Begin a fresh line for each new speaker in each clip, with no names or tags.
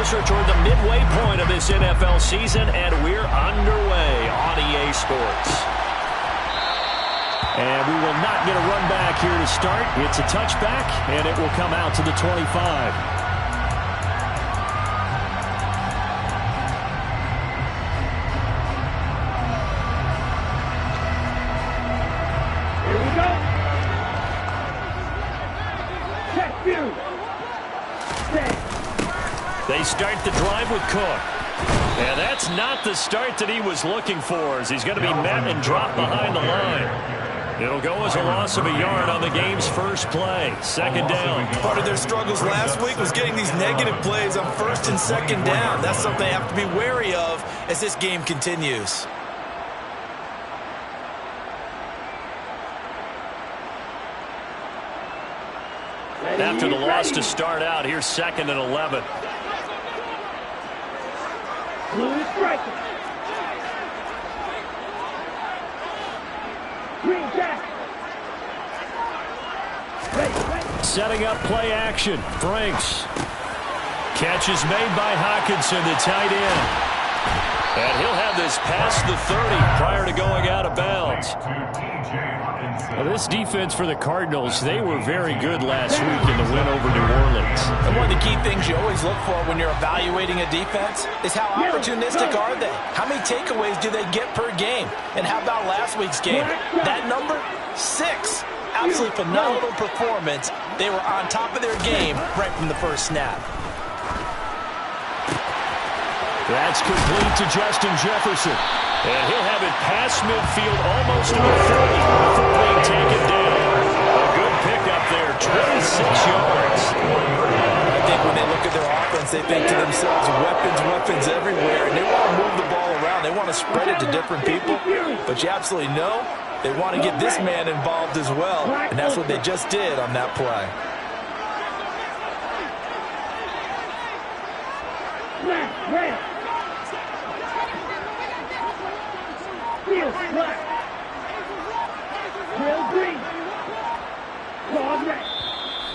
closer toward the midway point of this NFL season, and we're underway on EA Sports. And we will not get a run back here to start. It's a touchback, and it will come out to the 25. They start the drive with Cook. And that's not the start that he was looking for, as he's going to be met and dropped behind the line. It'll go as a loss of a yard on the game's first play. Second down.
Part of their struggles last week was getting these negative plays on first and second down. That's something they have to be wary of as this game continues.
After the loss to start out, here's 2nd and 11. Setting up play action. Franks. Catch is made by Hockenson, the tight end. And he'll have this past the 30 prior to going out of bounds. Well, this defense for the Cardinals, they were very good last week in the win over New Orleans.
And one of the key things you always look for when you're evaluating a defense is how opportunistic are they? How many takeaways do they get per game? And how about last week's game? That number, 6. Absolutely phenomenal performance. They were on top of their game right from the first snap.
That's complete to Justin Jefferson. And he'll have it past midfield almost to the 30 before they take it down. A good pickup there, 26 yards.
I think when they look at their offense, they think to themselves, weapons everywhere. And they want to move the ball around. They want to spread it to different people. But you absolutely know they want to get this man involved as well. And that's what they just did on that play.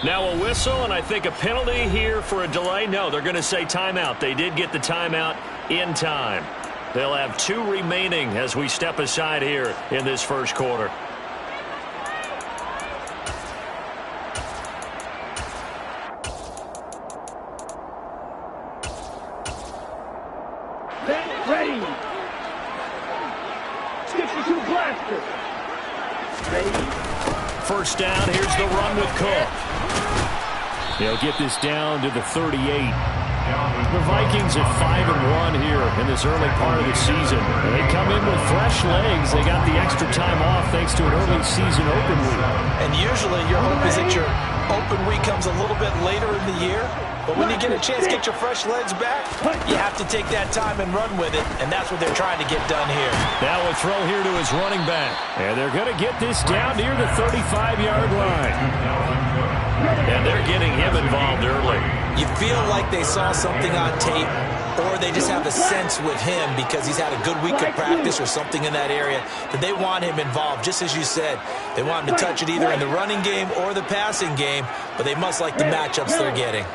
Now a whistle, and I think a penalty here for a delay. No, they're going to say timeout. They did get the timeout in time. They'll have 2 remaining as we step aside here in this first quarter.
Ready. 62 blaster. Ready.
First down, here's the run with Cook. They'll get this down to the 38. The Vikings at 5-1 here in this early part of the season. They come in with fresh legs. They got the extra time off thanks to an early season open week.
And usually your hope is that your open week comes a little bit later in the year. But when you get a chance to get your fresh legs back, you have to take that time and run with it. And that's what they're trying to get done here.
Now a throw here to his running back. And they're going to get this down near the 35-yard line. And they're getting him involved early.
You feel like they saw something on tape, or they just have a sense with him because he's had a good week of practice or something in that area that they want him involved. Just as you said, they want him to touch it either in the running game or the passing game, but they must like the matchups they're getting.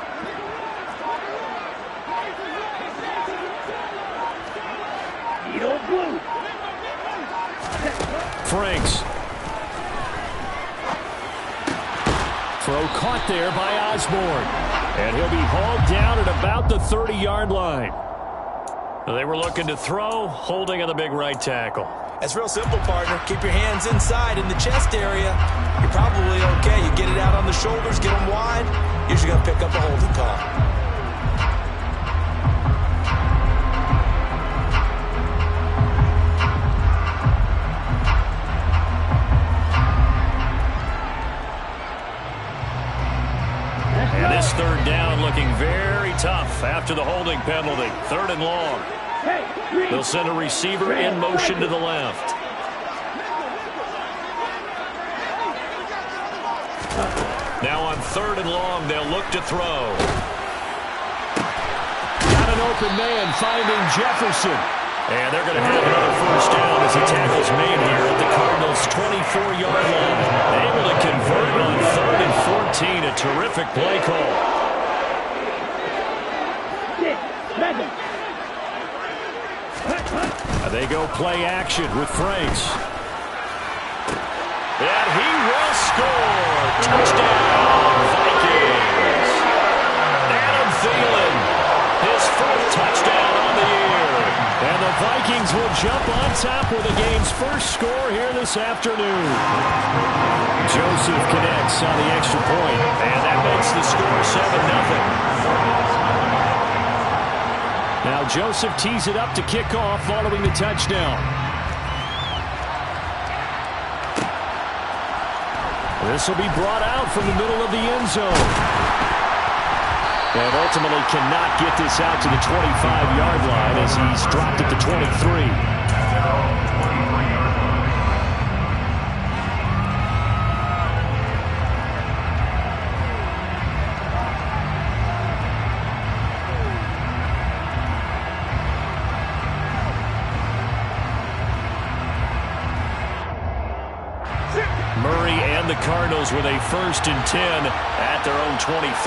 Franks. Throw caught there by Osborne. And he'll be hauled down at about the 30-yard line. They were looking to throw, holding on the big right tackle.
That's real simple, partner. Keep your hands inside in the chest area. You're probably okay. You get it out on the shoulders, get them wide. Usually going to pick up a holding call.
This third down looking very tough after the holding penalty. 3rd and long. They'll send a receiver in motion to the left. Now on 3rd and long, they'll look to throw. Got an open man finding Jefferson. And they're going to have another first down as the tackle's made here at the Cardinals' 24-yard line. Able to convert on 3rd and 14. A terrific play call. They go play action with Franks. And he will score. Touchdown, Vikings. Adam Thielen, his 4th touchdown on the year. And the Vikings will jump on top with the game's first score here this afternoon. Joseph connects on the extra point, and that makes the score 7-0. Now Joseph tees it up to kick off following the touchdown. This will be brought out from the middle of the end zone. And ultimately cannot get this out to the 25-yard line as he's dropped at the 23. Murray and the Cardinals with a 1st and 10 at their own 23.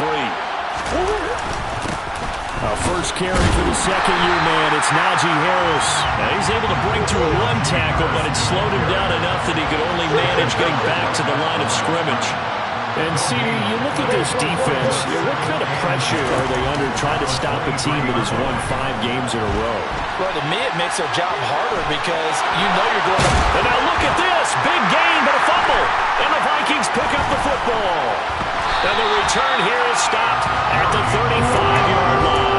First carry for the second-year man. It's Najee Harris. Now he's able to break through 1 tackle, but it slowed him down enough that he could only manage getting back to the line of scrimmage. And, CD, you look at this defense, what kind of pressure are they under trying to stop a team that has won 5 games in a row?
Well, to me, it makes their job harder because you know you're going to...
And now look at this. Big gain, but a fumble. And the Vikings pick up the football. And the return here is stopped at the 35-yard line.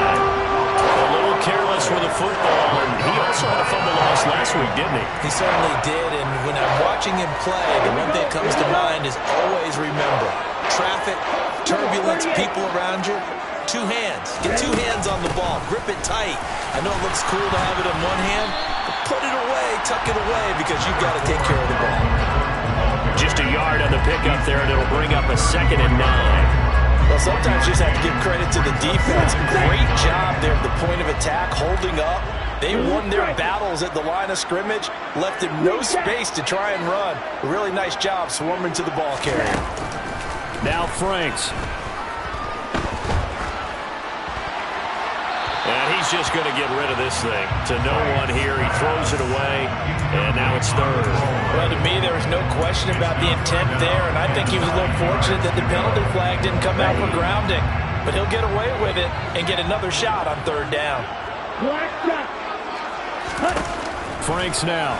A little careless with the football, and he also had a fumble loss last week, didn't he?
He certainly did, and when I'm watching him play, the one thing that comes to mind is always remember, traffic, turbulence, people around you, 2 hands. Get 2 hands on the ball. Grip it tight. I know it looks cool to have it in one hand, but put it away, tuck it away, because you've got to take care of the ball.
Just a yard on the pickup there, and it'll bring up a 2nd and 9.
Well, sometimes you just have to give credit to the defense. Great job there at the point of attack, holding up. They won their battles at the line of scrimmage, left him no space to try and run. A really nice job swarming to the ball carrier.
Now Franks. And he's just going to get rid of this thing. To no one here, he throws it away, and now it's 3rd.
Well, to me, there was no question about the intent there, and I think he was a little fortunate that the penalty flag didn't come out for grounding. But he'll get away with it and get another shot on 3rd down.
Franks now.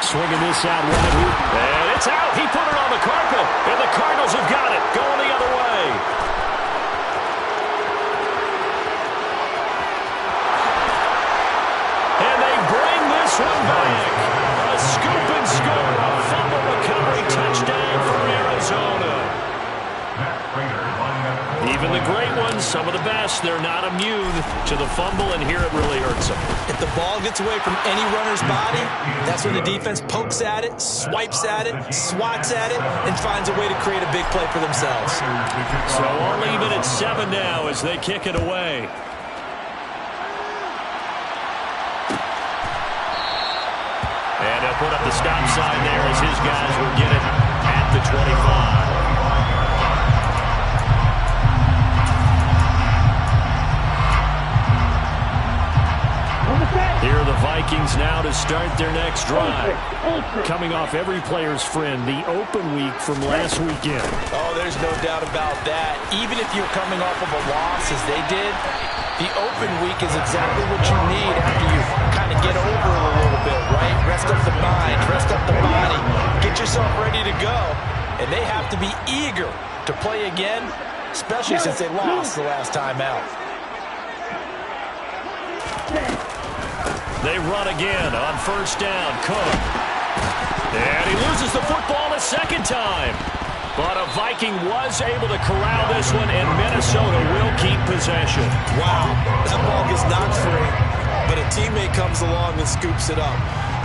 Swinging this out wide. And it's out. He put it on the carpet, and the Cardinals have got it. Going the other way. This one back. A scoop and score. A fumble recovery touchdown for Arizona. Even the great ones, some of the best, they're not immune to the fumble, and here it really hurts them.
If the ball gets away from any runner's body, that's when the defense pokes at it, swipes at it, swats at it, and finds a way to create a big play for themselves.
So all even at 7 now as they kick it away. And he'll put up the stop sign there as his guys will get it at the 25. Here are the Vikings now to start their next drive. Coming off every player's friend, the open week from last weekend.
Oh, there's no doubt about that. Even if you're coming off of a loss as they did, the open week is exactly what you need after you kind of get over it a little bit, right? Rest up the mind, rest up the body, get yourself ready to go. And they have to be eager to play again, especially since they lost the last time out.
They run again on 1st down. Cook. And he loses the football a 2nd time. But a Viking was able to corral this one, and Minnesota will keep possession.
Wow, that ball gets knocked free, but a teammate comes along and scoops it up.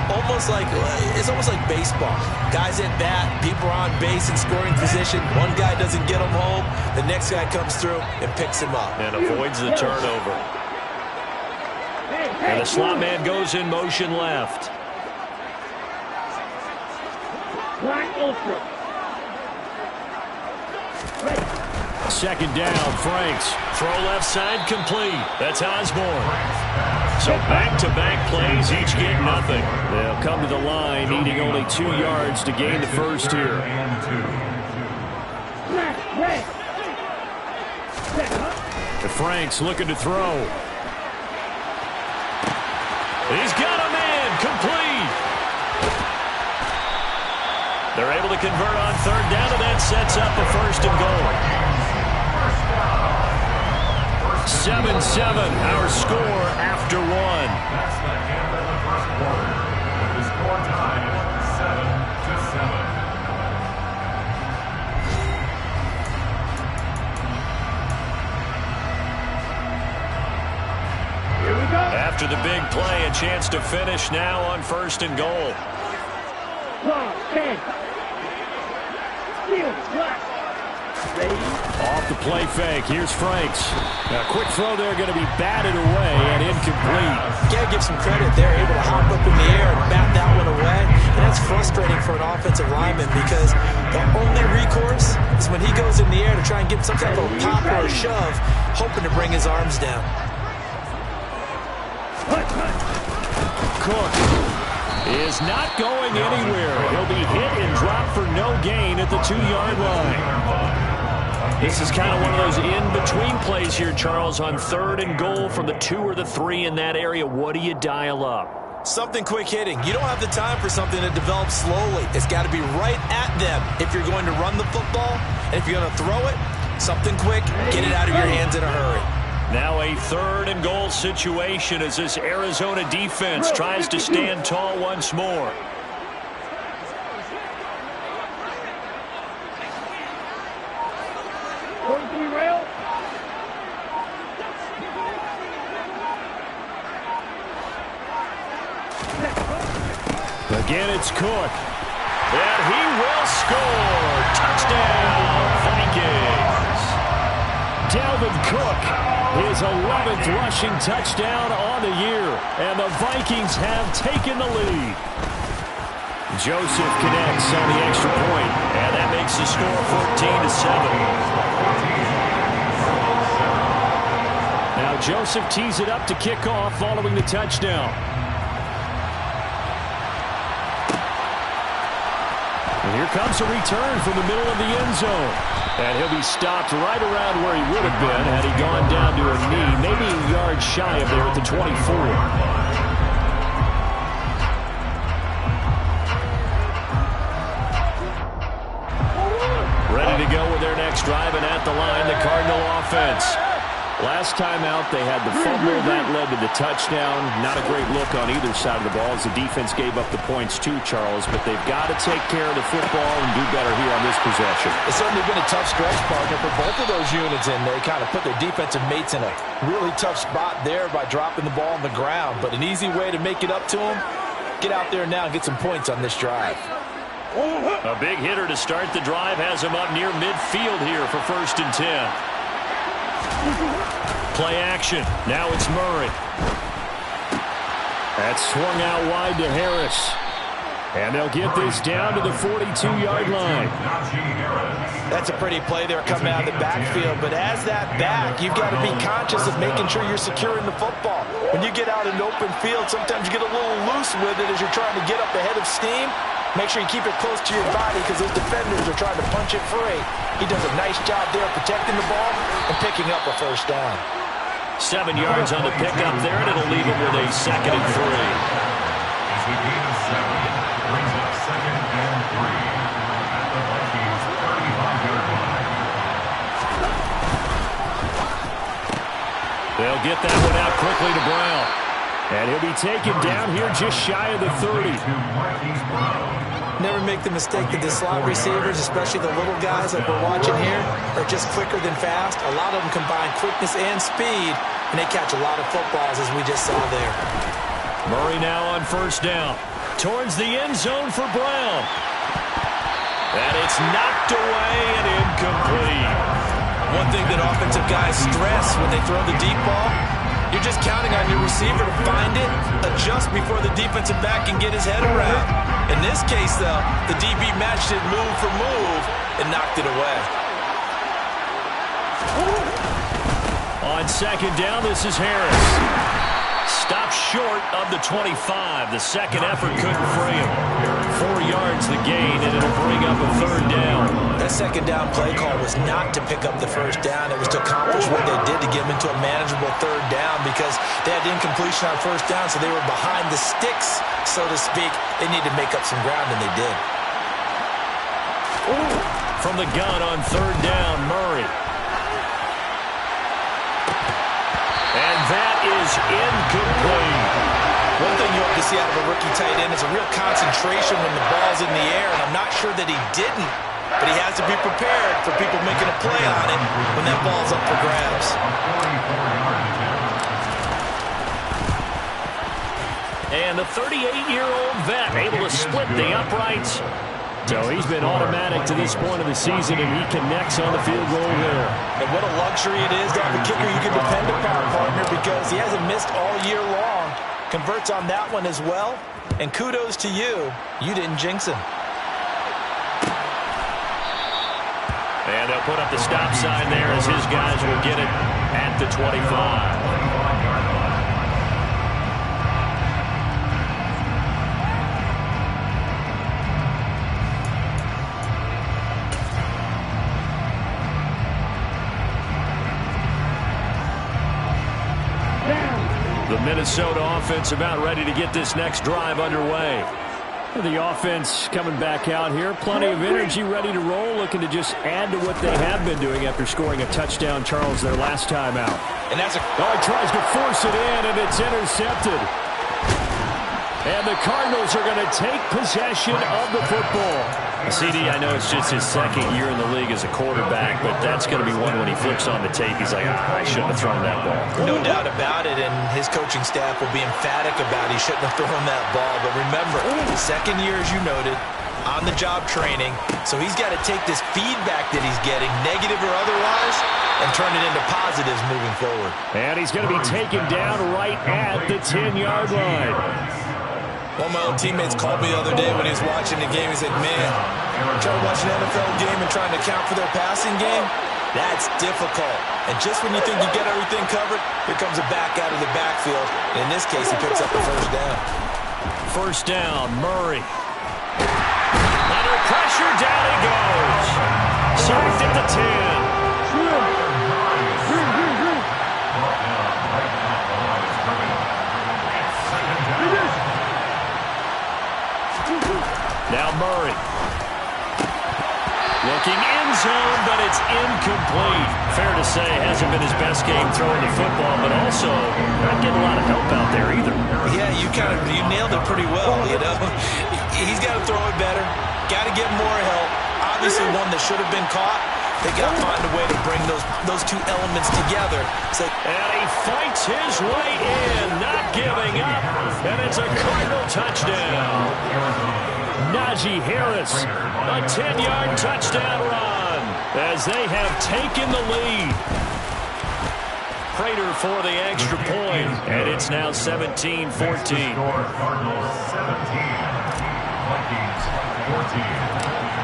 It's almost like baseball. Guys at bat, people are on base in scoring position. One guy doesn't get them home, the next guy comes through and picks him up.
And avoids the turnover. And the slot man goes in motion left. second down. Franks. Throw left side complete. That's Osborne. So back-to-back plays, each get nothing. They'll come to the line, needing only 2 yards to gain the first here. Franks looking to throw. He's got a man, complete. They're able to convert on third down, and that sets up a first and goal. 7-7, our score after one.
That's the end of the first quarter. The score tied 7-7.
After the big play, a chance to finish now on first and goal. Off the play fake. Here's Franks. A quick throw there, going to be batted away and incomplete.
You gotta give some credit. They're able to hop up in the air and bat that one away. And that's frustrating for an offensive lineman because the only recourse is when he goes in the air to try and get some type of a pop or a shove, hoping to bring his arms down.
Cook is not going anywhere. He'll be hit and dropped for no gain at the 2-yard line. This is kind of one of those in-between plays here, Charles, on third and goal from the 2 or the 3 in that area. What do you dial up?
Something quick hitting. You don't have the time for something that develops slowly. It's got to be right at them if you're going to run the football. And if you're going to throw it, something quick, get it out of your hands in a hurry.
Now a third and goal situation as this Arizona defense tries to stand tall once more. Again, it's Cook. And he will score. Touchdown, Vikings. Dalvin Cook, his 11th rushing touchdown on the year. And the Vikings have taken the lead. Joseph connects on the extra point. And that makes the score 14-7. Now Joseph tees it up to kick off following the touchdown. And here comes a return from the middle of the end zone. And he'll be stopped right around where he would have been had he gone down to a knee, maybe a yard shy of there at the 24. Ready to go with their next drive, and at the line, the Cardinal offense. Last time out, they had the fumble that led to the touchdown. Not a great look on either side of the ball as the defense gave up the points too, Charles. But they've got to take care of the football and do better here on this possession.
It's certainly been a tough stretch, partner, for both of those units, and they kind of put their defensive mates in a really tough spot there by dropping the ball on the ground. But an easy way to make it up to them, get out there now and get some points on this drive.
A big hitter to start the drive has him up near midfield here for 1st and 10. Play action. Now it's Murray. That's swung out wide to Harris. And they'll get this down to the 42-yard line.
That's a pretty play there coming out of the backfield. But as that back, you've got to be conscious of making sure you're securing the football. When you get out in open field, sometimes you get a little loose with it as you're trying to get up ahead of steam. Make sure you keep it close to your body because those defenders are trying to punch it free. He does a nice job there protecting the ball and picking up a first down.
7 yards on the pickup there, and it'll leave him with a 2nd and 3.
As we gain a 7, brings up 2nd and 3 at the Vikings 35-yard line.
They'll get that one out quickly to Brown. And he'll be taken down here just shy of the 30.
Never make the mistake that the slot receivers, especially the little guys like we're watching here, are just quicker than fast. A lot of them combine quickness and speed, and they catch a lot of footballs, as we just saw there.
Murray now on 1st down. Towards the end zone for Brown. And it's knocked away and incomplete.
One thing that offensive guys stress when they throw the deep ball, you're just counting on your receiver to find it, adjust before the defensive back can get his head around. In this case, though, the DB matched it move for move and knocked it away.
On second down, this is Harris. Stopped short of the 25. The second effort couldn't free him. 4 yards the gain, and it'll bring up a third down.
That second down play call was not to pick up the first down. It was to accomplish what they did to get them into a manageable third down because they had incompletion on first down, so they were behind the sticks, so to speak. They needed to make up some ground, and they did.
From the gun on third down, Murray. And that is incomplete.
One thing you hope to see out of a rookie tight end is a real concentration when the ball's in the air, and I'm not sure that he didn't, but he has to be prepared for people making a play on it when that ball's up for grabs.
And the 38-year-old vet able to split the uprights. So he's been automatic to this point of the season, and he connects on the field goal there.
And what a luxury it is to have a kicker you can depend upon, partner, because he hasn't missed all year long. Converts on that one as well. And kudos to you. You didn't jinx him.
And they'll put up the stop sign there as his guys will get it at the 25. The Minnesota offense about ready to get this next drive underway. The offense coming back out here. Plenty of energy, ready to roll, looking to just add to what they have been doing after scoring a touchdown, Charles, their last time out.
And that's
he tries to force it in, and it's intercepted. And the Cardinals are going to take possession of the football. CD, I know it's just his second year in the league as a quarterback, but that's going to be one when he flips on the tape. He's like, I shouldn't have thrown that ball.
No doubt about it, and his coaching staff will be emphatic about he shouldn't have thrown that ball. But remember, second year, as you noted, on-the-job training, so he's got to take this feedback that he's getting, negative or otherwise, and turn it into positives moving forward.
And he's going to be taken down right at the 10-yard line.
One of my old teammates called me the other day when he was watching the game. He said, man, trying to watch an NFL game and trying to account for their passing game, that's difficult. And just when you think you get everything covered, here comes a back out of the backfield. And in this case, he picks up the first down.
First down, Murray. Under pressure, down he goes. Sacked at the 10. Now Murray. Looking end zone, but it's incomplete. Fair to say, hasn't been his best game throwing the football, but also not getting a lot of help out there either.
Yeah, you nailed it pretty well, you know. He's got to throw it better. Got to get more help. Obviously one that should have been caught. They got to find a way to bring those two elements together.
And he fights his way in, not giving up. And it's a Cardinal touchdown. Najee Harris, a 10-yard touchdown run as they have taken the lead. Prater for the extra point, and it's now 17-14.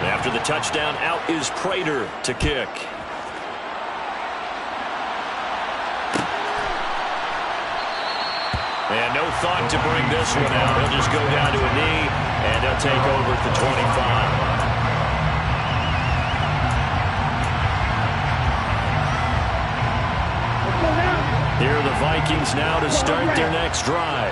After the touchdown, out is Prater to kick. And no thought to bring this one out. He'll just go down to a knee, and they'll take over at the 25. Here are the Vikings now to start their next drive.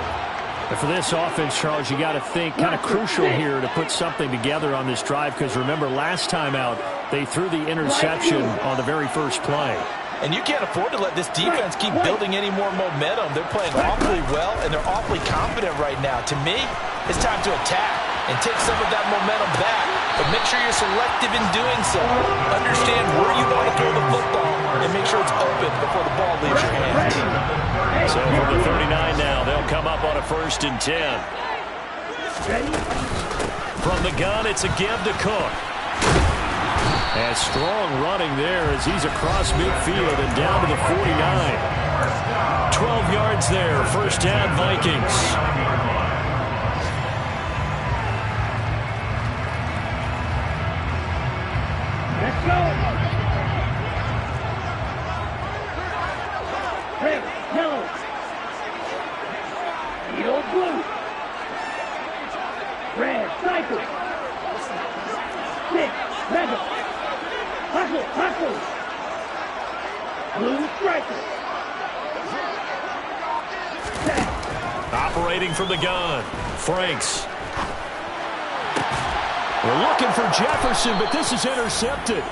And for this offense, Charles, you got to think kind of crucial here to put something together on this drive, because remember, last time out, they threw the interception on the very first play.
And you can't afford to let this defense keep building any more momentum. They're playing awfully well, and they're awfully confident right now. To me, it's time to attack and take some of that momentum back. But make sure you're selective in doing so. Understand where you want to throw the football and make sure it's open before the ball leaves your hands.
So from the 39 now, they'll come up on a 1st and 10. From the gun, it's a give to Cook. And strong running there as he's across midfield and down to the 49. 12 yards there, first down Vikings.
Let's go. Blue. Red, cycle. 6, mega. Hustle, hustle. Blue striker.
Operating from the gun, Franks. We're looking for Jefferson, but this is intercepted.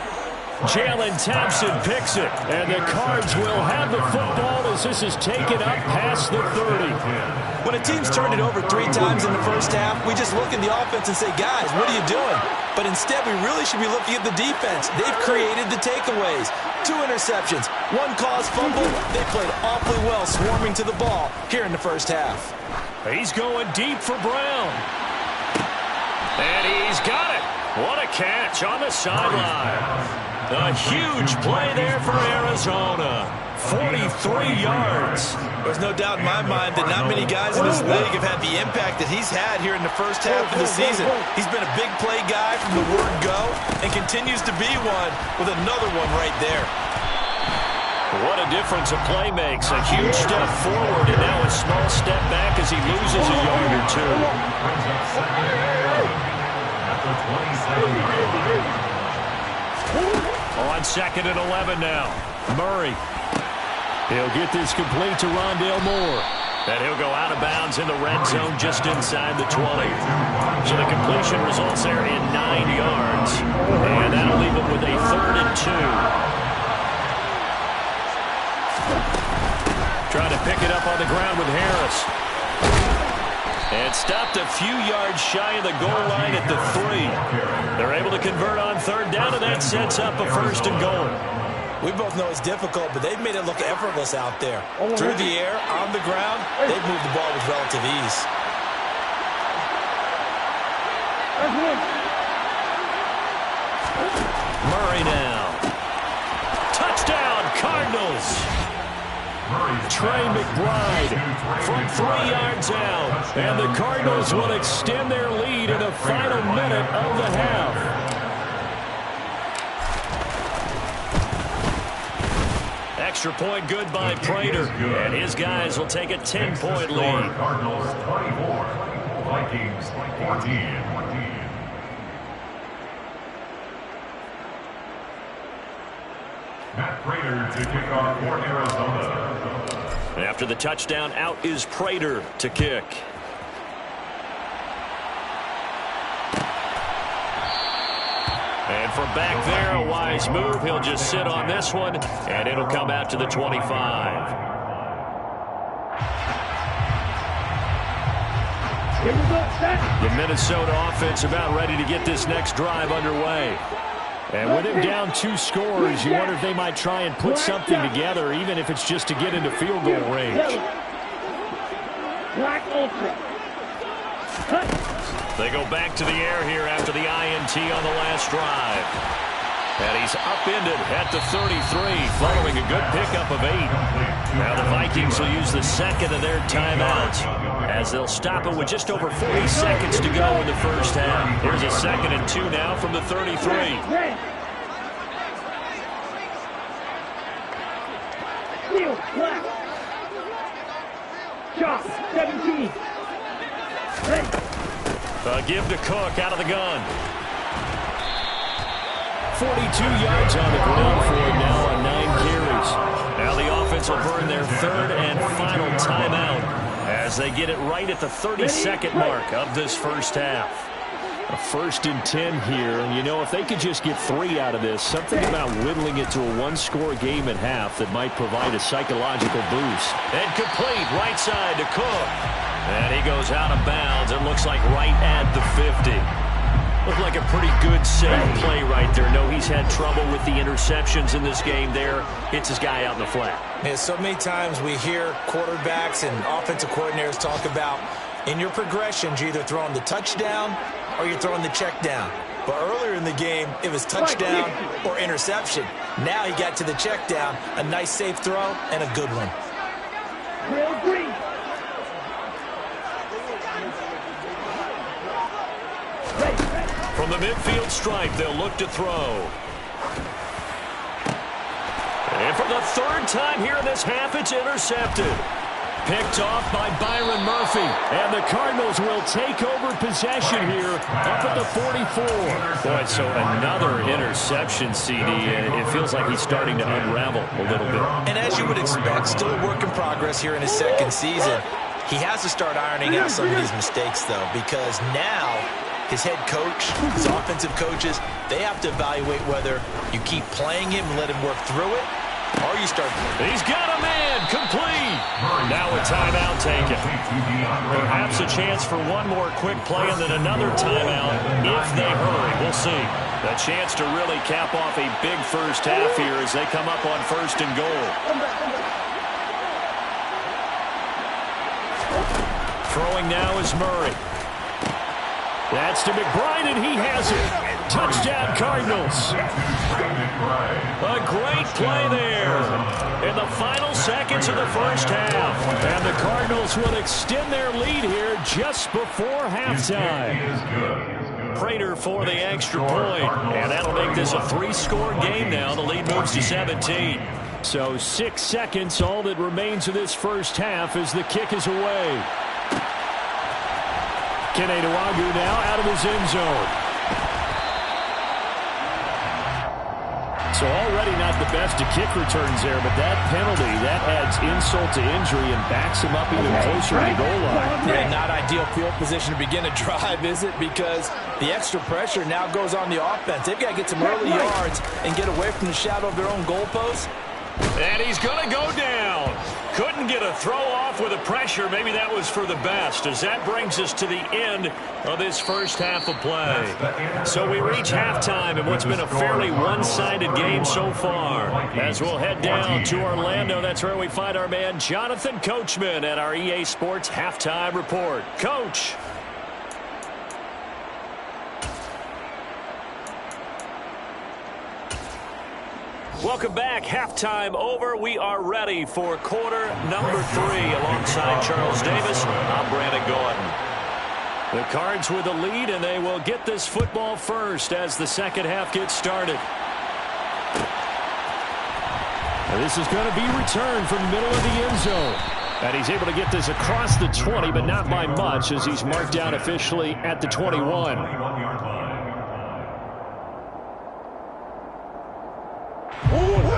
Jalen Thompson picks it, and the Cards will have the football as this is taken up past the 30.
When a team's turned it over 3 times in the first half, we just look at the offense and say, guys, what are you doing? But instead, we really should be looking at the defense. They've created the takeaways. 2 interceptions, 1 caused fumble. They played awfully well swarming to the ball here in the first half.
He's going deep for Brown. And he's got it. What a catch on the sideline. A huge play there for Arizona. 43 yards.
There's no doubt in my mind that not many guys in this league have had the impact that he's had here in the first half of the season. He's been a big play guy from the word go and continues to be one with another one right there.
What a difference a play makes. A huge step forward and now a small step back as he loses a yard or 2. On 2nd and 11 now. Murray. He'll get this complete to Rondale Moore. And he'll go out of bounds in the red zone just inside the 20. So the completion results there in 9 yards. And that'll leave him with a 3rd and 2. Trying to pick it up on the ground with Harris. And stopped a few yards shy of the goal line at the 3. They're able to convert on 3rd down, and that sets up a 1st and goal.
We both know it's difficult, but they've made it look effortless out there. Through the air, on the ground, they've moved the ball with relative ease.
Murray now. Touchdown, Cardinals. Trey McBride from 3 yards out. And the Cardinals will extend their lead in the final minute of the half. Extra point good by Prater. And his guys will take a 10-point lead.
Cardinals 24, Vikings 14. Matt Prater to kick off for Arizona.
After the touchdown, out is Prater to kick. And from back there, a wise move. He'll just sit on this one, and it'll come out to the 25. The Minnesota offense about ready to get this next drive underway. And with him down 2 scores, you wonder if they might try and put something together, even if it's just to get into field goal range. They go back to the air here after the INT on the last drive. And he's upended at the 33, following a good pickup of 8. Now the Vikings will use the 2nd of their timeouts, as they'll stop it with just over 40 seconds to go in the first half. Here's a 2nd and 2 now from the 33.
Chop, 17.
A give to Cook out of the gun. 42 yards on the ground for him now on 9 carries. Now the offense will burn their 3rd and final timeout as they get it right at the 32nd mark of this first half. A 1st and 10 here, and you know, if they could just get 3 out of this, something about whittling it to a 1-score game at half that might provide a psychological boost. And complete right side to Cook. And he goes out of bounds. It looks like right at the 50. Looked like a pretty good, safe play right there. No, he's had trouble with the interceptions in this game there. Hits his guy out in the flat.
Man, so many times we hear quarterbacks and offensive coordinators talk about in your progressions, you're either throwing the touchdown or you're throwing the check down. But earlier in the game, it was touchdown or interception. Now he got to the check down, a nice safe throw, and a good one.
From the midfield stripe, they'll look to throw. And for the 3rd time here in this half, it's intercepted. Picked off by Byron Murphy. And the Cardinals will take over possession here up at the 44. Boy, so another interception, CD. It feels like he's starting to unravel a little bit.
And as you would expect, still a work in progress here in his second season. He has to start ironing out some of these mistakes, though, because now his head coach, his offensive coaches, they have to evaluate whether you keep playing him and let him work through it, or you start.
He's got a man complete. Now a timeout taken. Perhaps a chance for one more quick play and then another timeout if they hurry. We'll see. A chance to really cap off a big first half here as they come up on 1st and goal. Throwing now is Murray. That's to McBride, and he has it. Touchdown, Cardinals. A great play there in the final seconds of the first half. And the Cardinals will extend their lead here just before halftime. Prater for the extra point, and that'll make this a 3-score game now. The lead moves to 17. So 6 seconds, all that remains of this first half as the kick is away. Kene Nwangwu now out of his end zone. So already not the best of kick returns there, but that penalty, that adds insult to injury and backs him up even closer to the goal line.
Yeah, not ideal field position to begin a drive, is it? Because the extra pressure now goes on the offense. They've got to get some early yards and get away from the shadow of their own goalpost.
And he's going to go down. Couldn't get a throw off with the pressure. Maybe that was for the best, as that brings us to the end of this first half of play. So we reach halftime in what's been a fairly one-sided game so far. As we'll head down to Orlando, that's where we find our man Jonathan Coachman at our EA Sports Halftime Report. Coach. Welcome back. Halftime over. We are ready for quarter number 3. Alongside Charles Davis, I'm Brandon Gordon. The Cards with the lead, and they will get this football first as the second half gets started. Now this is going to be returned from the middle of the end zone. And he's able to get this across the 20, but not by much, as he's marked down officially at the 21.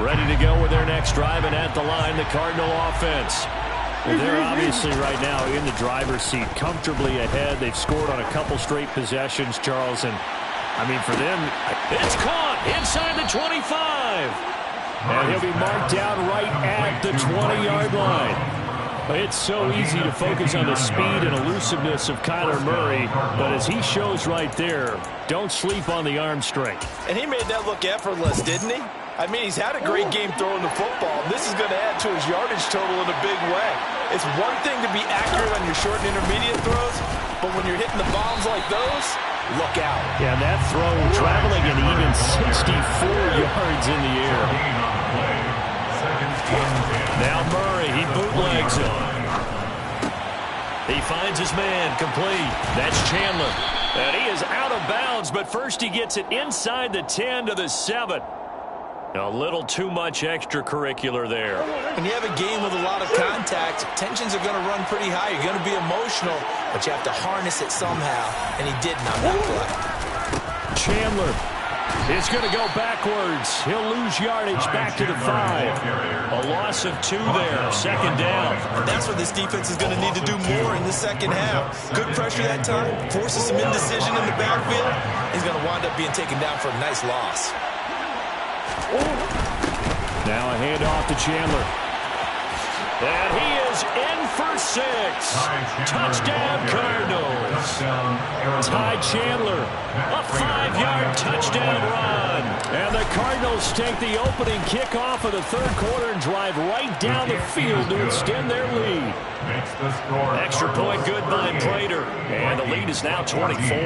Ready to go with their next drive, and at the line, the Cardinal offense. They're obviously right now in the driver's seat, comfortably ahead. They've scored on a couple straight possessions, Charles, and I mean, for them, it's caught inside the 25. And he'll be marked down right at the 20-yard line. It's so easy to focus on the speed and elusiveness of Kyler Murray, but as he shows right there, don't sleep on the arm strength.
And he made that look effortless, didn't he? I mean, he's had a great game throwing the football. This is going to add to his yardage total in a big way. It's one thing to be accurate on your short and intermediate throws, but when you're hitting the bombs like those, look out.
Yeah, that throw traveling an even 64 yards in the air. Now Murray, he bootlegs him. He finds his man complete. That's Chandler. And he is out of bounds, but first he gets it inside the 10 to the 7. A little too much extracurricular there.
When you have a game with a lot of contact, tensions are going to run pretty high. You're going to be emotional, but you have to harness it somehow, and he didn't on that play.
Chandler is going to go backwards. He'll lose yardage back to the 5. A loss of 2 there, second down.
And that's what this defense is going to need to do more in the second half. Good pressure that time, forces some indecision in the backfield. He's going to wind up being taken down for a nice loss.
Now a handoff to Chandler. And he is in for 6. Touchdown, Cardinals. Ty Chandler, a 5-yard touchdown run. And the Cardinals take the opening kickoff of the third quarter and drive right down the field to extend their lead. Extra point good by Prater. And the lead is now 24.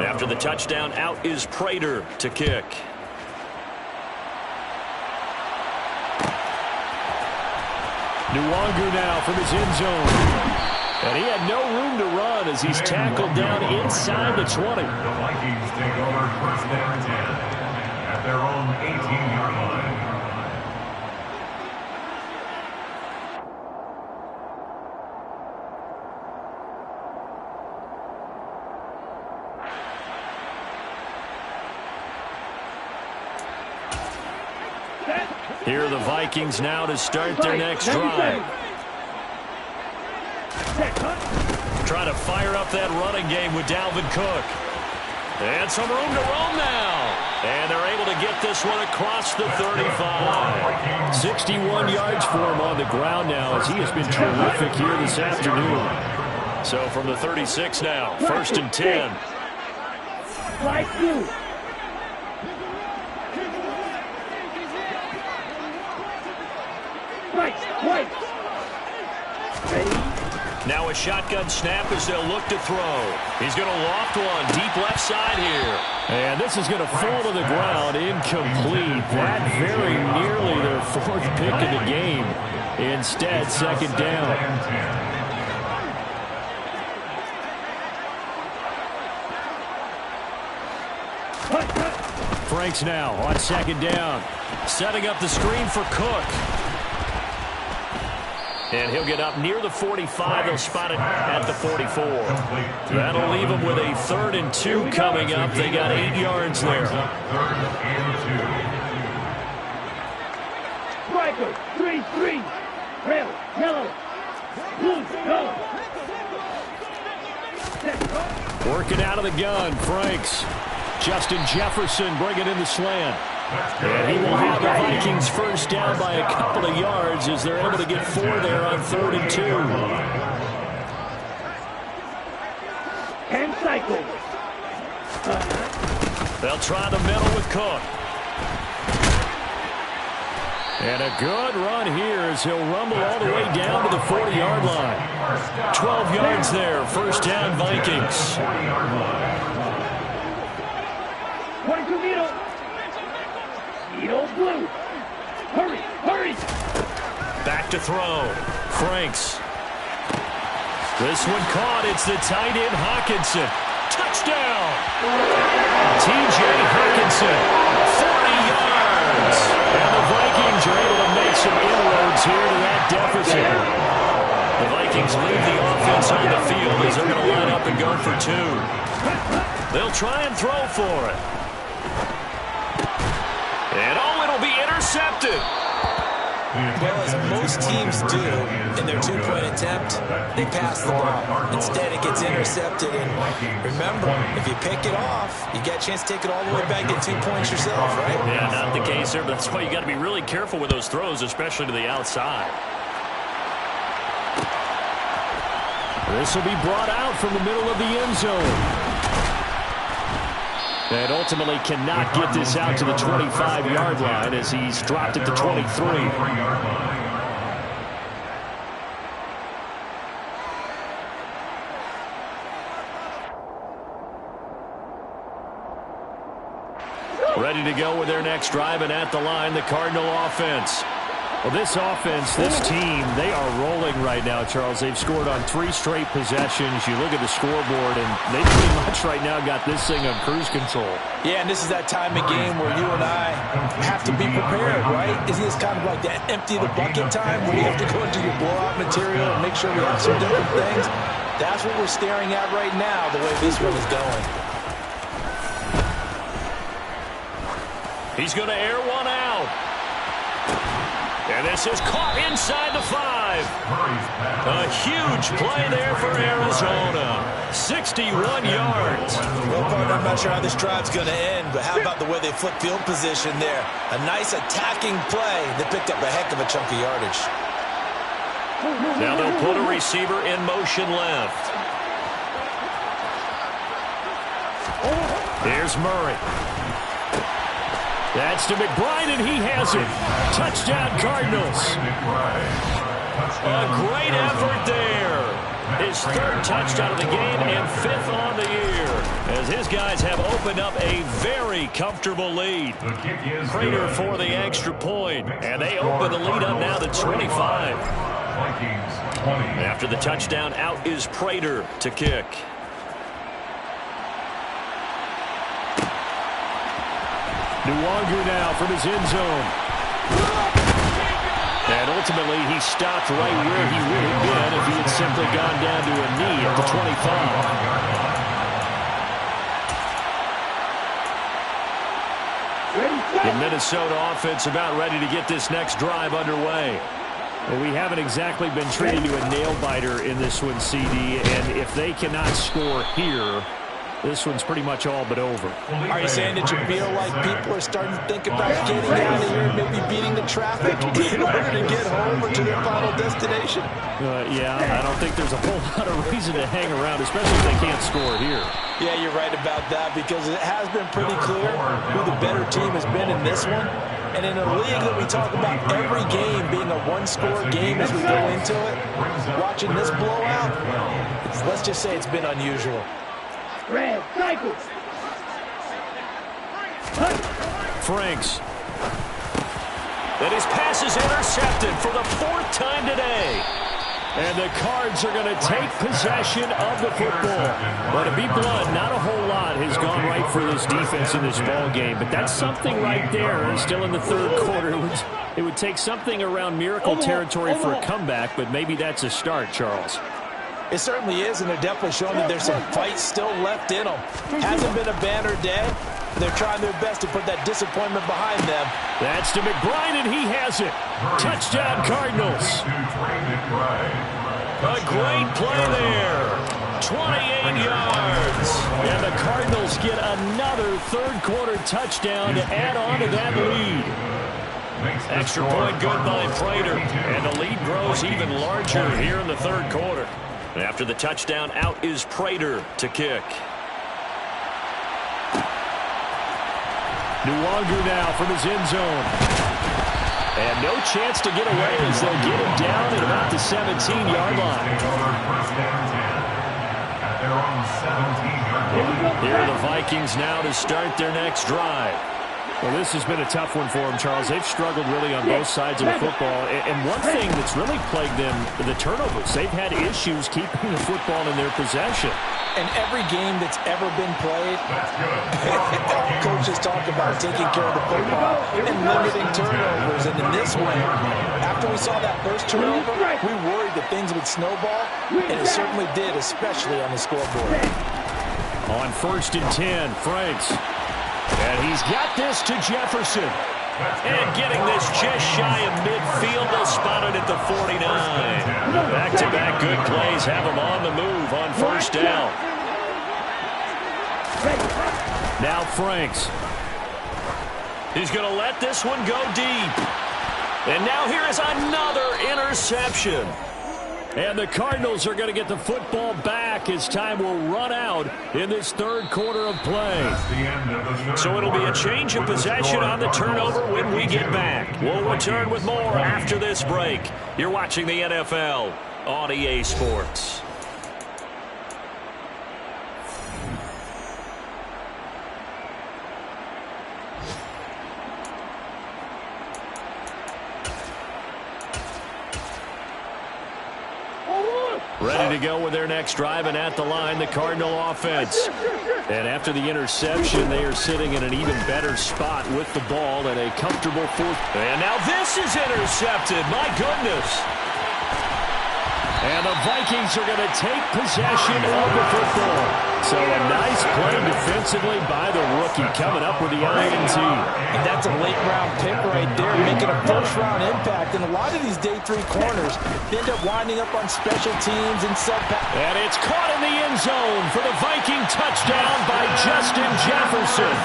After the touchdown, out is Prater to kick. Nwangwu now from his end zone. And he had no room to run as he's tackled down inside the 20.
The Vikings take over first and 10 at their own 18-yard line.
Here are the Vikings now to start their next drive. Trying to fire up that running game with Dalvin Cook. And some room to roam now. And they're able to get this one across the 35. 61 yards for him on the ground now as he has been terrific here this afternoon. So from the 36 now, 1st and 10.
Slide through. Right. Ready?
Now a shotgun snap as they'll look to throw. He's going to loft one deep left side here. And this is going to fall to the ground incomplete. That very nearly their 4th pick of the game. Instead, 2nd down. Franks now on 2nd down. Setting up the screen for Cook. And he'll get up near the 45. They'll spot it at the 44. That'll leave them with a 3rd and 2 coming up. They got 8 yards there.
Striker, 3-3. Red, yellow, blue, go.
Working out of the gun, Franks. Justin Jefferson bringing in the slant. And he will have the Vikings first down by a couple of yards as they're able to get 4 there on 3rd and 2.
And cycle.
They'll try the middle with Cook. And a good run here as he'll rumble all the way down to the 40-yard line. 12 yards there, first down Vikings.
Point to middle. Middle blue. Hurry.
Back to throw. Franks. This one caught. It's the tight end Hockenson. Touchdown. T.J. Hockenson. 40 yards. And the Vikings are able to make some inroads here to that deficit. The Vikings leave the offense on the field as they're going to line up and go for 2. They'll try and throw for it. And it'll be intercepted.
Well, as most teams do in their 2-point attempt, they pass the ball. Instead, it gets intercepted. And remember, if you pick it off, you get a chance to take it all the way back and get 2 points yourself, right?
Yeah, not the case there, but that's why you got to be really careful with those throws, especially to the outside. This will be brought out from the middle of the end zone. And ultimately cannot get this out to the 25-yard line as he's dropped at the 23. Ready to go with their next drive, and at the line, the Cardinal offense. Well, this offense, this team, they are rolling right now, Charles. They've scored on 3 straight possessions. You look at the scoreboard, and they pretty much right now got this thing on cruise control.
Yeah, and this is that time of game where you and I have to be prepared, right? Isn't this kind of like that empty the bucket time where you have to go into your blowout material and make sure we have some different things? That's what we're staring at right now, the way this one is going.
He's going to air one out. And this is caught inside the 5. A huge play there for Arizona. 61 yards.
Well, partner, I'm not sure how this drive's going to end, but how about the way they flip field position there? A nice attacking play. They picked up a heck of a chunk of yardage.
Now they'll put a receiver in motion left. Here's Murray. That's to McBride, and he has it. Touchdown, Cardinals. A great effort there. His 3rd touchdown of the game and 5th on the year. As his guys have opened up a very comfortable lead. Prater for the extra point. And they open the lead up now to 25. After the touchdown, out is Prater to kick. Nwangu now from his end zone. And ultimately, he stopped right where he would have been if he had simply gone down to a knee at the 25.
Ready,
The Minnesota offense about ready to get this next drive underway.
Well, we haven't exactly been treated to a nail-biter in this one, CD, and if they cannot score here, this one's pretty much all but over.
Are you saying that you feel like people are starting to think about getting out of here and maybe beating the traffic in order to get home or to their final destination?
Yeah, I don't think there's a whole lot of reason to hang around, especially if they can't score here.
Yeah, you're right about that because it has been pretty clear who the better team has been in this one. And in a league that we talk about every game being a one-score game as we go into it, watching this blowout, let's just say it's been unusual.
Red, cycle.
Franks. And his pass is intercepted for the 4th time today.
And the Cards are going to take possession of the football. But to be blunt, not a whole lot has gone right for this defense in this ball game. But that's something right there. Still in the third quarter. It would take something around miracle territory for a comeback, but maybe that's a start, Charles.
It certainly is, and they're definitely showing that there's some fight still left in them. Hasn't been a banner day. They're trying their best to put that disappointment behind them.
That's to McBride, and he has it. Touchdown, Cardinals.
A great play there. 28 yards.
And the Cardinals get another third-quarter touchdown to add on to that lead.
Extra point good by Prater. And the lead grows even larger here in the third quarter. After the touchdown, out is Prater to kick.
Nwangu now from his end zone. And no chance to get away as they'll get him down at about the 17-yard line.
Here are the Vikings now to start their next drive.
Well, this has been a tough one for them, Charles. They've struggled really on both sides of the football. And one thing that's really plagued them, the turnovers. They've had issues keeping the football in their possession.
And every game that's ever been played, coaches talk about taking care of the football and limiting turnovers. And in this one, after we saw that first turnover, we worried that things would snowball, and it certainly did, especially on the scoreboard.
On 1st and 10, Franks.
And he's got this to Jefferson. And getting this just shy of midfield. They'll spot it at the 49. Back-to-back good plays have him on the move on 1st down.
Now Franks.
He's going to let this one go deep. And now here is another interception.
And the Cardinals are going to get the football back as time will run out in this third quarter of play.
So it'll be a change of possession on the turnover when we get back. We'll return with more after this break. You're watching the NFL on EA Sports.
Ready to go with their next drive, and at the line, the Cardinal offense. And after the interception, they are sitting in an even better spot with the ball at a comfortable 4th.
And now this is intercepted. My goodness.
And the Vikings are going to take possession of the football. So a nice play defensively by the rookie coming up with the INT.
And that's a late-round pick right there, making a first-round impact. And a lot of these day 3 corners end up winding up on special teams and sub-pack.
And it's caught in the end zone for the Viking touchdown by Justin Jefferson.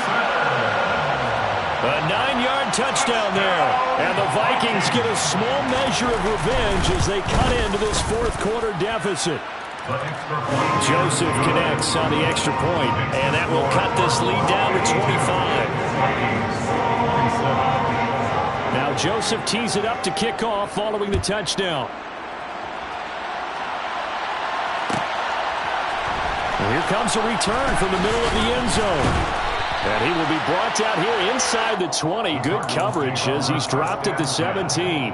A 9-yard touchdown there. And the Vikings get a small measure of revenge as they cut into this fourth quarter deficit. Joseph connects on the extra point, and that will cut this lead down to 25. Now Joseph tees it up to kick off following the touchdown. Well, here comes a return from the middle of the end zone. And he will be brought down here inside the 20. Good coverage as he's dropped at the 17.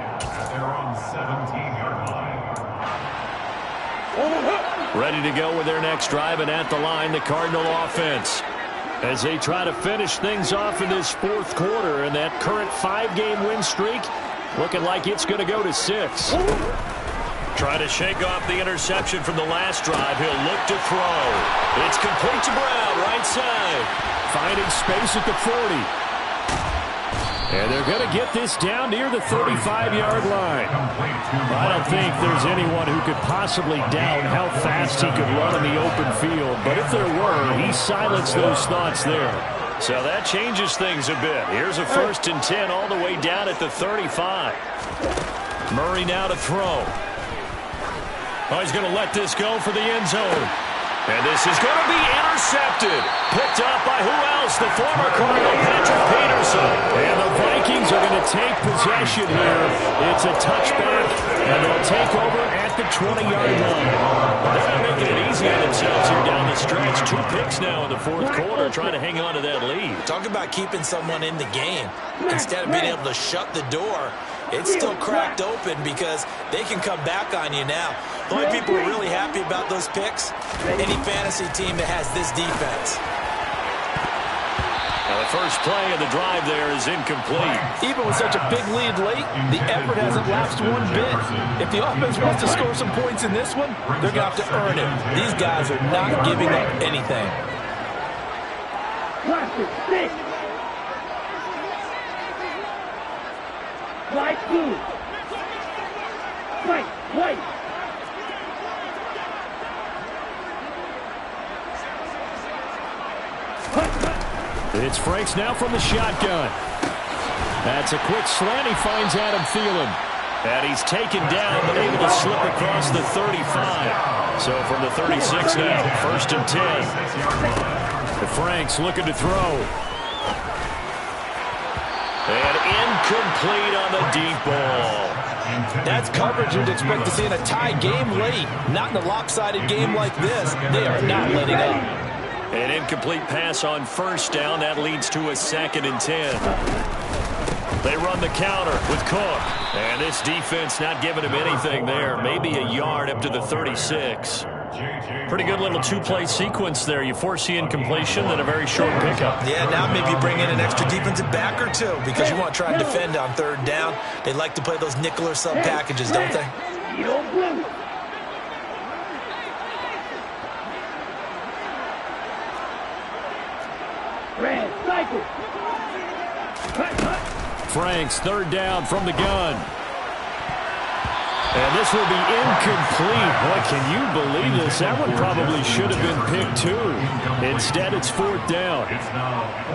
Ready to go with their next drive, and at the line, the Cardinal offense. As they try to finish things off in this fourth quarter, and that current 5-game win streak looking like it's going to go to 6.
Try to shake off the interception from the last drive. He'll look to throw. It's complete to Brown, right side.
Finding space at the 40. And they're going to get this down near the 35-yard line. I don't think there's anyone who could possibly doubt how fast he could run in the open field. But if there were, he silenced those thoughts there.
So that changes things a bit. Here's a 1st and 10 all the way down at the 35. Murray now to throw. Oh, he's going to let this go for the end zone. And this is going to be intercepted. Picked up by who else? The former Cardinal, Patrick Peterson.
And the Vikings are going to take possession here. It's a touchback, and they'll take over at the 20-yard line.
They're not making it easy on themselves here down the stretch. 2 picks now in the 4th quarter, trying to hang on to that lead.
Talk about keeping someone in the game. Instead of being able to shut the door, it's still cracked open because they can come back on you now. The only people who are really happy about those picks, any fantasy team that has this defense.
Now the first play of the drive there is incomplete.
Even with such a big lead late, the effort hasn't lapsed one bit. If the offense wants to score some points in this one, they're going to have to earn it. These guys are not giving up anything.
Light blue. White.
It's Franks now from the shotgun. That's a quick slant. He finds Adam Thielen.
And he's taken down, but able to slip across the 35. So from the 36 now, 1st and 10.
The Franks looking to throw.
And incomplete on the deep ball.
That's coverage you'd expect to see in a tie game late. Not in a lopsided game like this. They are not letting up.
An incomplete pass on 1st down. That leads to a 2nd and 10. They run the counter with Cook. And this defense not giving him anything there. Maybe a yard up to the 36. Pretty good little 2-play sequence there. You foresee incompletion, then a very short pickup.
Yeah, now maybe you bring in an extra defensive back or 2 because you want to try and defend on 3rd down. They like to play those nickel or sub packages, don't they?
Red, cycle.
Franks, 3rd down from the gun. And this will be incomplete. Boy, can you believe this? That one probably should have been picked too. Instead, it's 4th down.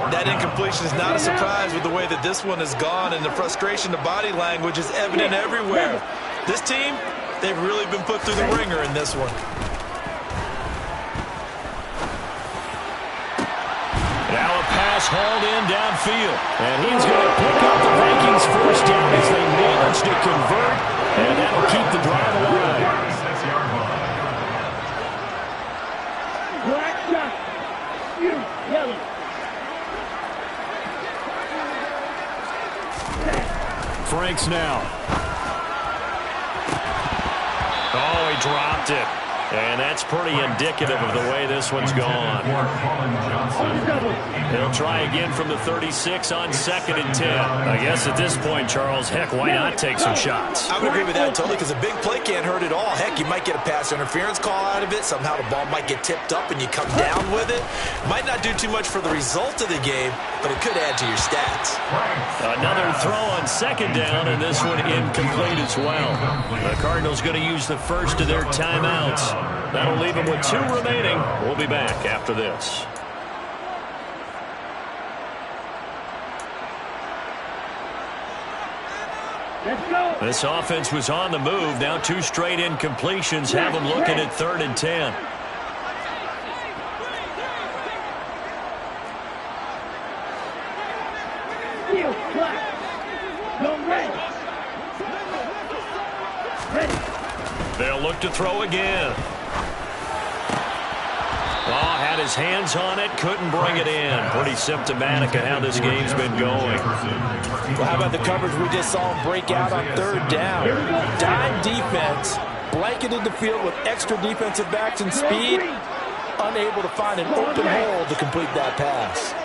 That incompletion is not a surprise with the way that this one has gone, and the frustration, the body language is evident everywhere. This team, they've really been put through the ringer in this one.
Now a pass hauled in downfield. And he's going to pick up the Vikings 1st down as they manage to convert. And that'll keep the drive alive.
Black shot. Yellow.
Franks now.
Oh, he dropped it. And that's pretty indicative of the way this one's gone. He'll try again from the 36 on 2nd and 10.
I guess at this point, Charles, heck, why not take some shots?
I would agree with that totally because a big play can't hurt at all. Heck, you might get a pass interference call out of it. Somehow the ball might get tipped up and you come down with it. Might not do too much for the result of the game, but it could add to your stats.
Another throw on 2nd down, and this one incomplete as well. The Cardinals going to use the first of their timeouts. That'll leave them with 2 remaining. We'll be back after this.
Let's go.
This offense was on the move. Now 2 straight incompletions have them looking at 3rd and 10.
Steel, black. No red. Ready.
They'll look to throw again. Oh, had his hands on it, couldn't bring it in. Pretty symptomatic of how this game's been going.
Well, how about the coverage we just saw him break out on 3rd down? Dime defense, blanketed the field with extra defensive backs and speed, unable to find an open hole to complete that pass.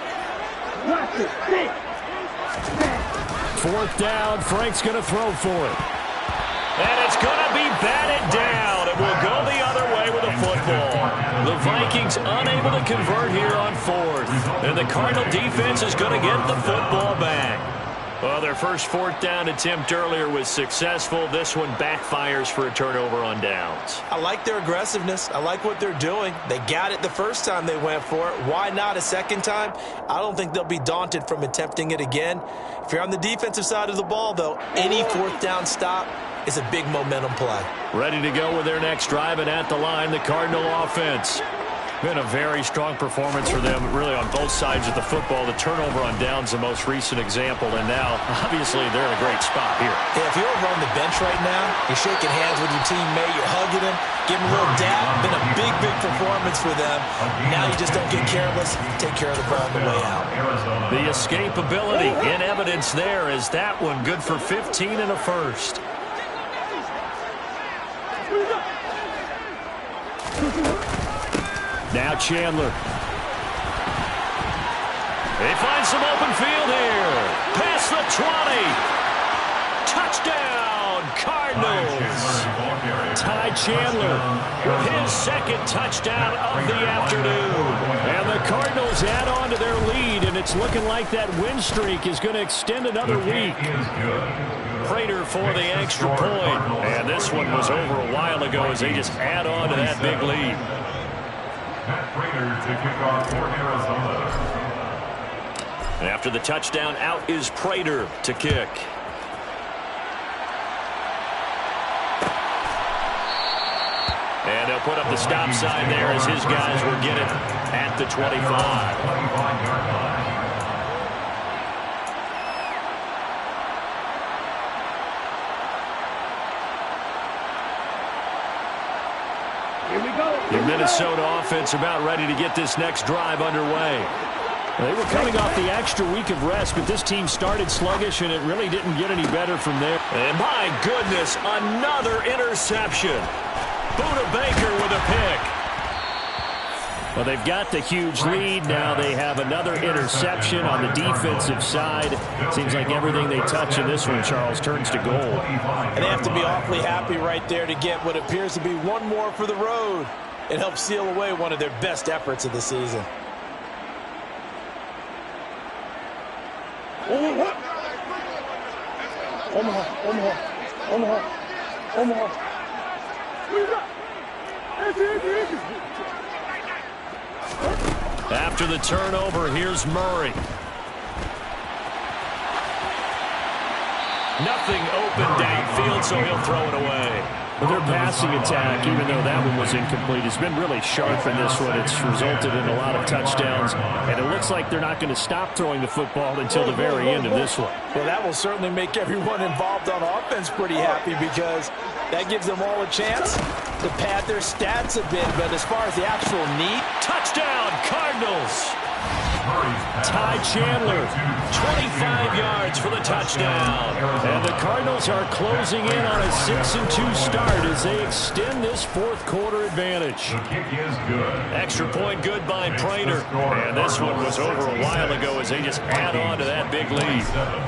4th down, Frank's going to throw for it.
And it's going to be batted down. It will go the other way with a football. The Vikings unable to convert here on 4th. And the Cardinal defense is going to get the football back. Well, their first fourth down attempt earlier was successful. This one backfires for a turnover on downs.
I like their aggressiveness. I like what they're doing. They got it the first time they went for it. Why not a second time? I don't think they'll be daunted from attempting it again. If you're on the defensive side of the ball, though, any fourth down stop is a big momentum play.
Ready to go with their next drive, and at the line, the Cardinal offense. Been a very strong performance for them, really, on both sides of the football. The turnover on downs, the most recent example, and now, obviously, they're in a great spot here.
Yeah, if you're over on the bench right now, you're shaking hands with your teammate, you're hugging him, giving him a little dap. Been a big, big performance for them. Now you just don't get careless. Take care of the ball on the way out.
The escapability in evidence there is that one good for 15 and a first. Now Chandler. They find some open field here. Past the 20. Touchdown, Cardinals. Ty Chandler with his second touchdown of the afternoon. And the Cardinals add on to their lead, and it's looking like that win streak is going to extend another week. Prater for the extra point. And this one was over a while ago as they just add on to that big lead.
Matt Prater to kick off for Arizona.
And after the touchdown, out is Prater to kick. And they'll put up the stop sign there as his guys will get it at the 25. The Minnesota offense about ready to get this next drive underway. They were coming off the extra week of rest, but this team started sluggish, and it really didn't get any better from there. And my goodness, another interception. Budda Baker with a pick. Well, they've got the huge lead. Now they have another interception on the defensive side. Seems like everything they touch in this one, Charles, turns to gold.
And they have to be awfully happy right there to get what appears to be one more for the road. It helps seal away one of their best efforts of the season.
Omaha.
After the turnover, here's Murray. Nothing open downfield, so he'll throw it away. Well, their passing attack, even though that one was incomplete, has been really sharp in this one. It's resulted in a lot of touchdowns, and it looks like they're not going to stop throwing the football until the very end of this one.
Well, that will certainly make everyone involved on offense pretty happy because that gives them all a chance to pad their stats a bit. But as far as the actual need,
touchdown, Cardinals! Ty Chandler, 25 yards for the touchdown. And the Cardinals are closing in on a 6-2 start as they extend this fourth quarter advantage.
The kick is good.
Extra point good by Prater. And this one was over a while ago as they just add on to that big lead.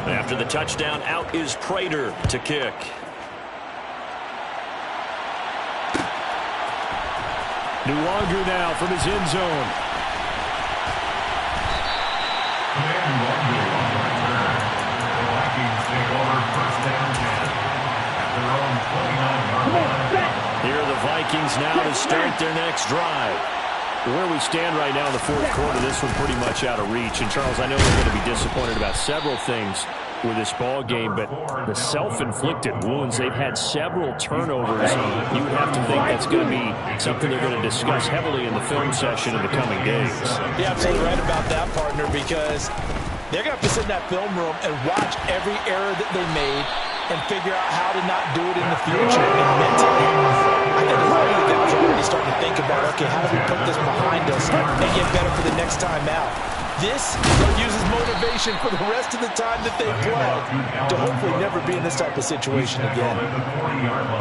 After the touchdown, out is Prater to kick. Nwangwu now from his end zone. Here are the Vikings now to start their next drive. Where we stand right now in the fourth quarter, this one pretty much out of reach. And, Charles, I know they're going to be disappointed about several things with this ball game, but the self-inflicted wounds, they've had several turnovers. You would have to think that's going to be something they're going to discuss heavily in the film session in the coming days.
You're absolutely right about that, partner, because they're going to have to sit in that film room and watch every error that they made and figure out how to not do it in the future. And mentally, I think a lot of the guys are already starting to think about, okay, how do we put this behind us and get better for the next time out? This uses motivation for the rest of the time that they play to hopefully never be in this type of situation again.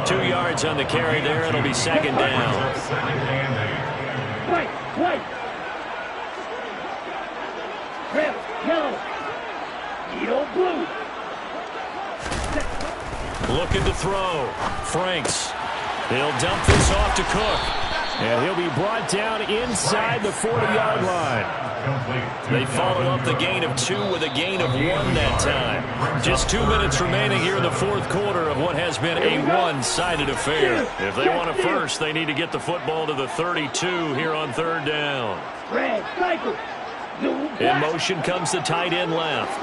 2 yards on the carry there. It'll be second down.
White. Red, yellow. Yellow, blue.
Looking to throw. Franks. He'll dump this off to Cook.
And he'll be brought down inside the 40-yard line.
They follow up the gain of 2 with a gain of 1 that time. Just 2 minutes remaining here in the fourth quarter of what has been a one-sided affair. If they want a first, they need to get the football to the 32 here on third down. In motion comes the tight end left.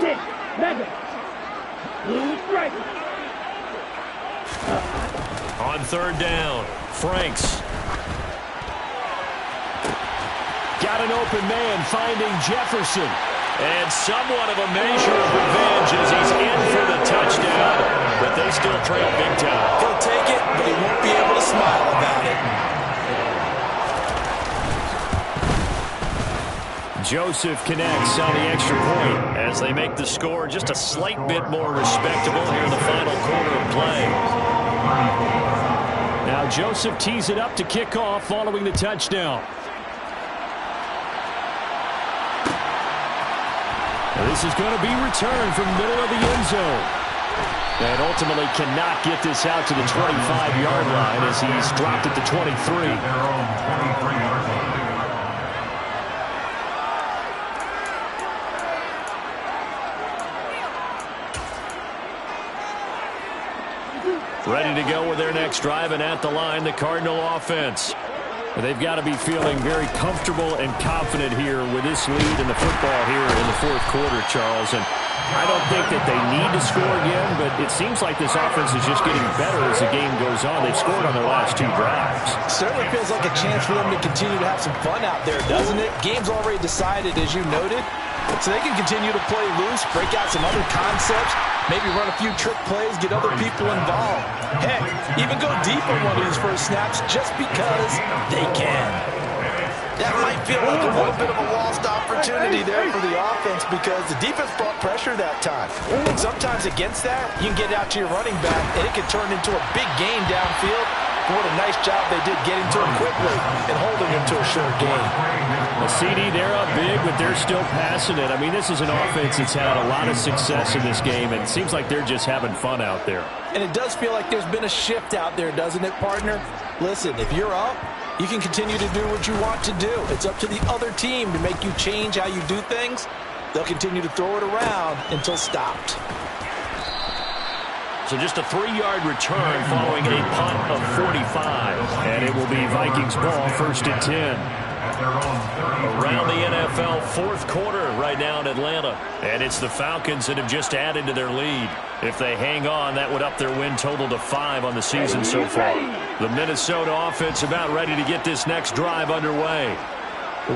On third down, Franks.
Got an open man finding Jefferson.
And somewhat of a measure of revenge as he's in for the touchdown. But they still trail big time.
He'll take it, but he won't be able to smile about it.
Joseph connects on the extra point
as they make the score just a slight bit more respectable here in the final quarter of play.
Now Joseph tees it up to kick off following the touchdown. This is going to be returned from the middle of the end zone. And ultimately cannot get this out to the 25-yard line as he's dropped at the 23.
Ready to go with their next drive, and at the line, the Cardinal offense.
They've got to be feeling very comfortable and confident here with this lead in the football here in the fourth quarter, Charles. And I don't think that they need to score again, but it seems like this offense is just getting better as the game goes on. They've scored on their last 2 drives.
Certainly feels like a chance for them to continue to have some fun out there, doesn't it? Game's already decided, as you noted. So they can continue to play loose, break out some other concepts, maybe run a few trick plays, get other people involved. Heck, even go deep on one of these first snaps just because they can. That might feel like a little bit of a lost opportunity there for the offense because the defense brought pressure that time. And sometimes against that, you can get out to your running back, and it can turn into a big gain downfield. What a nice job they did getting to him quickly and holding him to a short gain.
A CD, they're up big, but they're still passing it. I mean, this is an offense that's had a lot of success in this game, and it seems like they're just having fun out there.
And it does feel like there's been a shift out there, doesn't it, partner? Listen, if you're up, you can continue to do what you want to do. It's up to the other team to make you change how you do things. They'll continue to throw it around until stopped.
So just a 3-yard return following a punt of 45. And it will be Vikings ball, 1st and 10. Around the NFL fourth quarter right now in Atlanta. And it's the Falcons that have just added to their lead. If they hang on, that would up their win total to 5 on the season so far. The Minnesota offense about ready to get this next drive underway.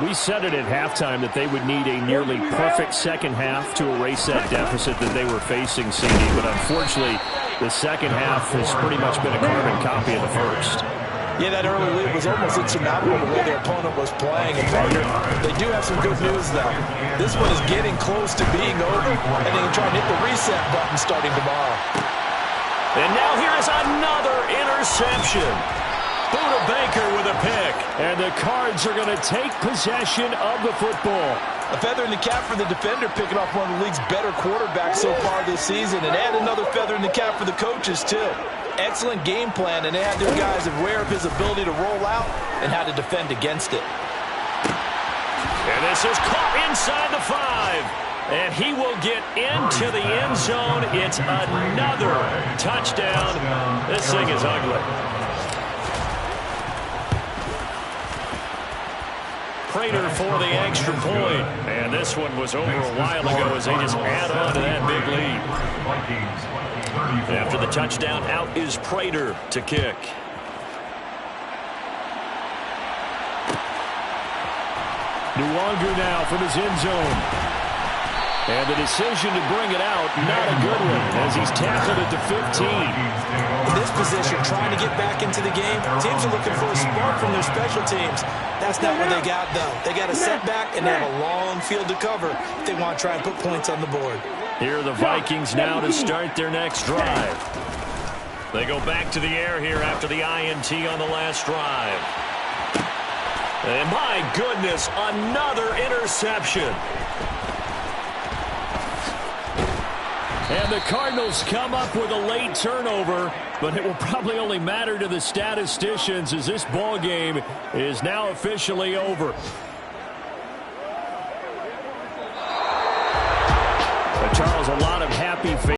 We said it at halftime that they would need a nearly perfect second half to erase that deficit that they were facing, CD. But unfortunately, the second half has pretty much been a carbon copy of the first.
Yeah, that early lead was almost insurmountable the way their opponent was playing. And partner, they do have some good news, though. This one is getting close to being over, and they can try and hit the reset button starting tomorrow.
And now here is another interception. Buda Baker with a pick.
And the Cards are going to take possession of the football.
A feather in the cap for the defender, picking off one of the league's better quarterbacks so far this season, and add another feather in the cap for the coaches, too. Excellent game plan, and they had their guys aware of his ability to roll out and how to defend against it.
And this is caught inside the 5. And he will get into the end zone. It's another touchdown. This thing is ugly. Prater for the extra point. And this one was over a while ago as they just add on to that big lead. After the touchdown, out is Prater to kick.
Nwangwu now from his end zone. And the decision to bring it out, not a good one, as he's tackled at the 15.
In this position, trying to get back into the game, teams are looking for a spark from their special teams. That's not what they got, though. They got a setback, and they have a long field to cover if they want to try and put points on the board.
Here are the Vikings now to start their next drive. They go back to the air here after the INT on the last drive. And my goodness, another interception.
And the Cardinals come up with a late turnover, but it will probably only matter to the statisticians as this ball game is now officially over. But Charles, a lot of happy fans.